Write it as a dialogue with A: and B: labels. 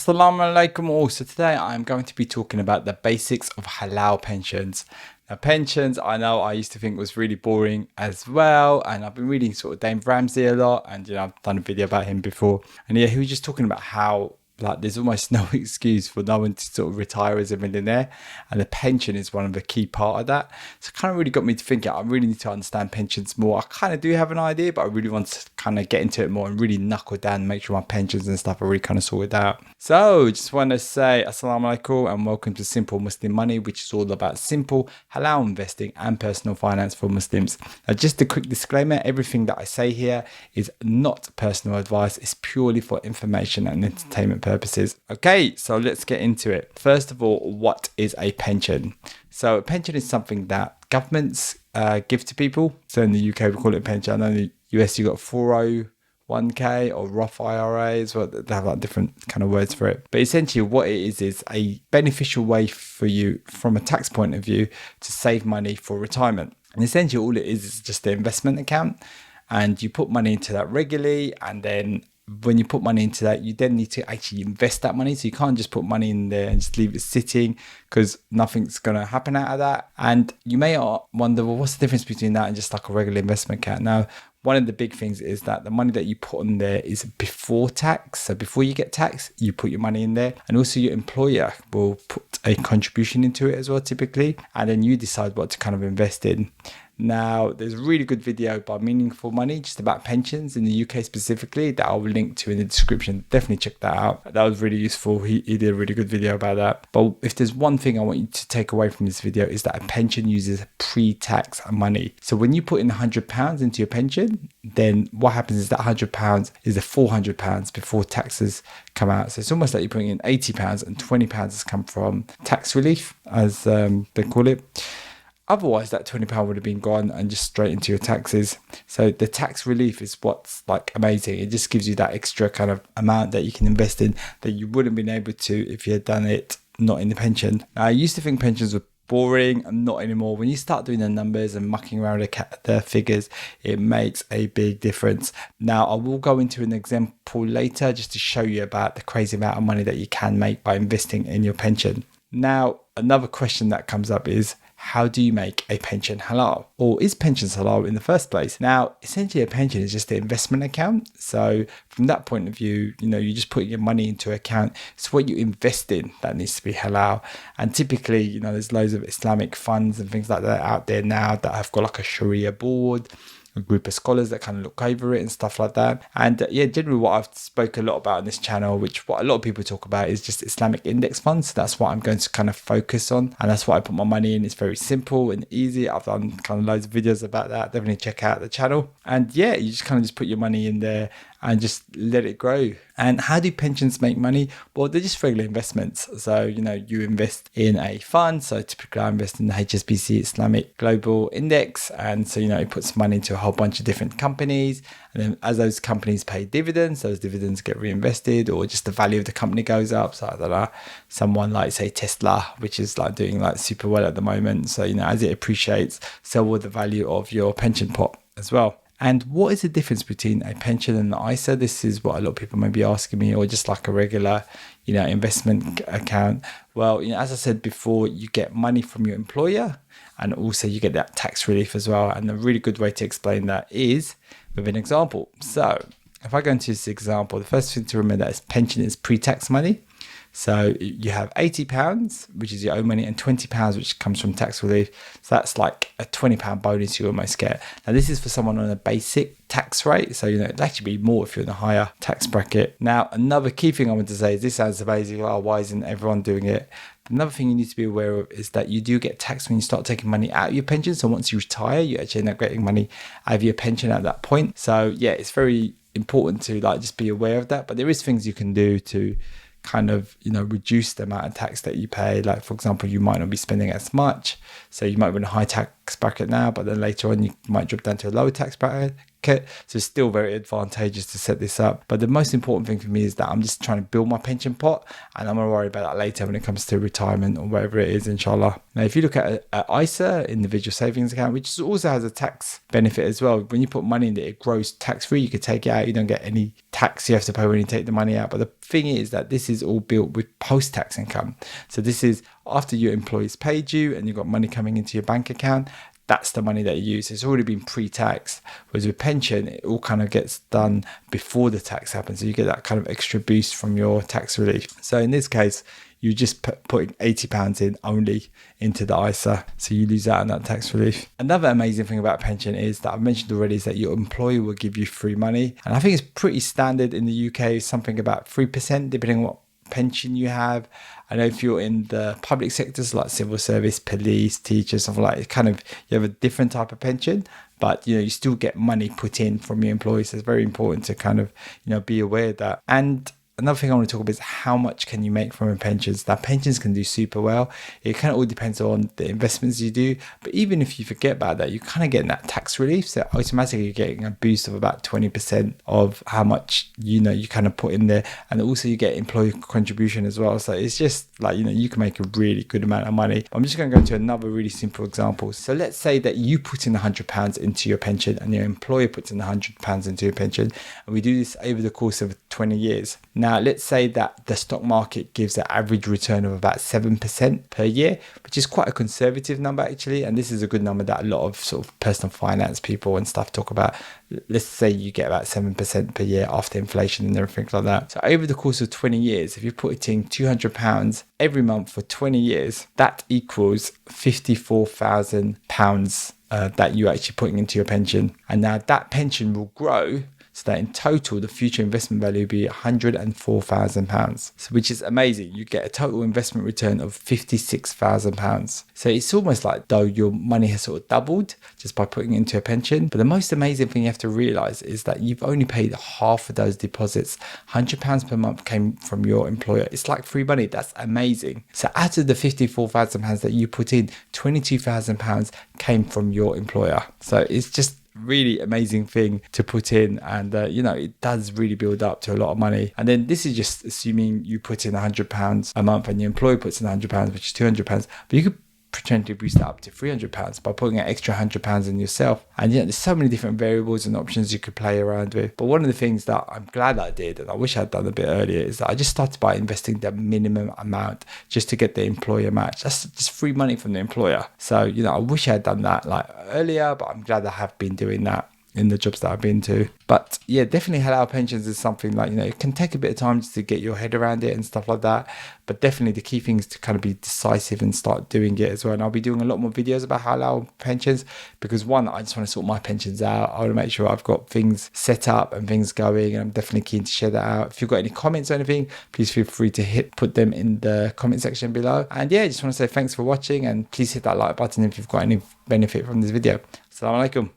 A: Assalamu alaikum all. So today I'm going to be talking about the basics of halal pensions. Now pensions, I know I used to think was really boring as well, and I've been reading sort of Dave Ramsey a lot, and I've done a video about him before, and he was just talking about how there's almost no excuse for no one to sort of retire as a millionaire, and the pension is one of the key part of that. So it kind of really got me to thinking I really need to understand pensions more. I kind of do have an idea, but I really want to kind of get into it more and really knuckle down and make sure my pensions and stuff are really kind of sorted out. So just want to say assalamu alaikum and welcome to Simple Muslim Money, which is all about simple halal investing and personal finance for Muslims. Now just a quick disclaimer, everything that I say here is not personal advice. It's purely for information and entertainment purposes. Okay, so let's get into it. First of all, what is a pension? So a pension is something that governments give to people. So in the UK we call it a pension. I know in the US you got 401k or Roth IRAs. Well, they have different kind of words for it. But essentially what it is a beneficial way for you from a tax point of view to save money for retirement. And essentially all it is just an investment account, and you put money into that regularly, and then when you put money into that, you then need to actually invest that money. So you can't just put money in there and just leave it sitting, because nothing's going to happen out of that. And you may wonder, well, what's the difference between that and just like a regular investment account? Now, one of the big things is that the money that you put in there is before tax. So before you get taxed, you put your money in there. And also your employer will put a contribution into it as well, typically. And then you decide what to kind of invest in. Now, there's a really good video by Meaningful Money just about pensions in the UK specifically that I'll link to in the description. Definitely check that out. That was really useful. He did a really good video about that. But if there's one thing I want you to take away from this video, is that a pension uses pre-tax money. So when you put in £100 into your pension, then what happens is that £100 is the £400 before taxes come out. So it's almost like you're putting in £80 and £20 has come from tax relief, as they call it. Otherwise, that £20 would have been gone and just straight into your taxes. So the tax relief is what's like amazing. It just gives you that extra kind of amount that you can invest in that you wouldn't have been able to if you had done it not in the pension. Now, I used to think pensions were boring, and not anymore. When you start doing the numbers and mucking around the figures, it makes a big difference. Now, I will go into an example later just to show you about the crazy amount of money that you can make by investing in your pension. Now, another question that comes up is, how do you make a pension halal? Or is pensions halal in the first place? Now, essentially a pension is just an investment account. So from that point of view, you're just putting your money into an account. It's what you invest in that needs to be halal. And typically, there's loads of Islamic funds and things like that out there now that have got like a Sharia board, a group of scholars that kind of look over it and stuff like that. And generally what I've spoke a lot about on this channel, which what a lot of people talk about, is just Islamic index funds. So that's what I'm going to kind of focus on, and that's what I put my money in. It's very simple and easy. I've done kind of loads of videos about that. Definitely check out the channel. And you just kind of just put your money in there and just let it grow. And how do pensions make money? Well, they're just regular investments. So, you invest in a fund. So typically I invest in the HSBC Islamic Global Index. And so, it puts money into a whole bunch of different companies. And then as those companies pay dividends, those dividends get reinvested, or just the value of the company goes up. So I don't know, someone like say Tesla, which is like doing like super well at the moment. So, as it appreciates, so will the value of your pension pot as well. And what is the difference between a pension and an ISA? This is what a lot of people may be asking me, or just like a regular, investment account. Well, as I said before, you get money from your employer, and also you get that tax relief as well. And a really good way to explain that is with an example. So if I go into this example, the first thing to remember is pension is pre-tax money. So you have £80, which is your own money, and £20, which comes from tax relief. So that's like a £20 bonus you almost get. Now, this is for someone on a basic tax rate. So, it'd actually be more if you're in a higher tax bracket. Now, another key thing I want to say is, this sounds amazing. Oh, why isn't everyone doing it? Another thing you need to be aware of is that you do get taxed when you start taking money out of your pension. So once you retire, you actually end up getting money out of your pension at that point. So it's very important to just be aware of that. But there is things you can do to kind of reduce the amount of tax that you pay. Like, for example, you might not be spending as much, so you might be in a high tax bracket now, but then later on you might drop down to a lower tax bracket, So it's still very advantageous to set this up. But the most important thing for me is that I'm just trying to build my pension pot, and I'm going to worry about that later when it comes to retirement or whatever it is, inshallah. Now, if you look at ISA, individual savings account, which also has a tax benefit as well. When you put money in it grows tax-free. You could take it out. You don't get any tax you have to pay when you take the money out. But the thing is that this is all built with post-tax income. So this is after your employees paid you and you've got money coming into your bank account. That's the money that you use. It's already been pre-tax. Whereas with pension, it all kind of gets done before the tax happens. So you get that kind of extra boost from your tax relief. So in this case, you just putting £80 in only into the ISA. So you lose out on that tax relief. Another amazing thing about pension is that I've mentioned already is that your employer will give you free money. And I think it's pretty standard in the UK, something about 3%, depending on what pension you have. I know if you're in the public sectors like civil service, police, teachers, stuff like that, kind of you have a different type of pension, but you still get money put in from your employees. So it's very important to kind of be aware of that. And another thing I want to talk about is how much can you make from a pensions. Now, pensions can do super well. It kind of all depends on the investments you do. But even if you forget about that, you're kind of getting that tax relief. So automatically you're getting a boost of about 20% of how much, you kind of put in there. And also you get employee contribution as well. So it's just like, you can make a really good amount of money. I'm just going to go into another really simple example. So let's say that you put in £100 into your pension and your employer puts in £100 into your pension. And we do this over the course of 20 years. Now, let's say that the stock market gives an average return of about 7% per year, which is quite a conservative number actually. And this is a good number that a lot of sort of personal finance people and stuff talk about. Let's say you get about 7% per year after inflation and everything like that. So over the course of 20 years, if you put in £200 every month for 20 years, that equals £54,000 that you're actually putting into your pension. And now that pension will grow so that in total, the future investment value will be £104,000, which is amazing. You get a total investment return of £56,000. So it's almost like though your money has sort of doubled just by putting it into a pension. But the most amazing thing you have to realize is that you've only paid half of those deposits. £100 per month came from your employer. It's like free money. That's amazing. So out of the £54,000 that you put in, £22,000 came from your employer. So it's just really amazing thing to put in, and it does really build up to a lot of money. And then this is just assuming you put in £100 a month and your employer puts in £100, which is £200, but you could potentially boost that up to £300 by putting an extra £100 in yourself. And there's so many different variables and options you could play around with. But one of the things that I'm glad I did, and I wish I'd done a bit earlier, is that I just started by investing the minimum amount just to get the employer match. That's just free money from the employer. So I wish I had done that like earlier, but I'm glad I have been doing that in the jobs that I've been to. But yeah, definitely halal pensions is something like, it can take a bit of time just to get your head around it and stuff like that. But definitely the key thing is to kind of be decisive and start doing it as well. And I'll be doing a lot more videos about halal pensions because one, I just want to sort my pensions out. I want to make sure I've got things set up and things going. And I'm definitely keen to share that out. If you've got any comments or anything, please feel free to put them in the comment section below. And yeah, I just want to say thanks for watching, and please hit that like button if you've got any benefit from this video. Assalamu alaikum.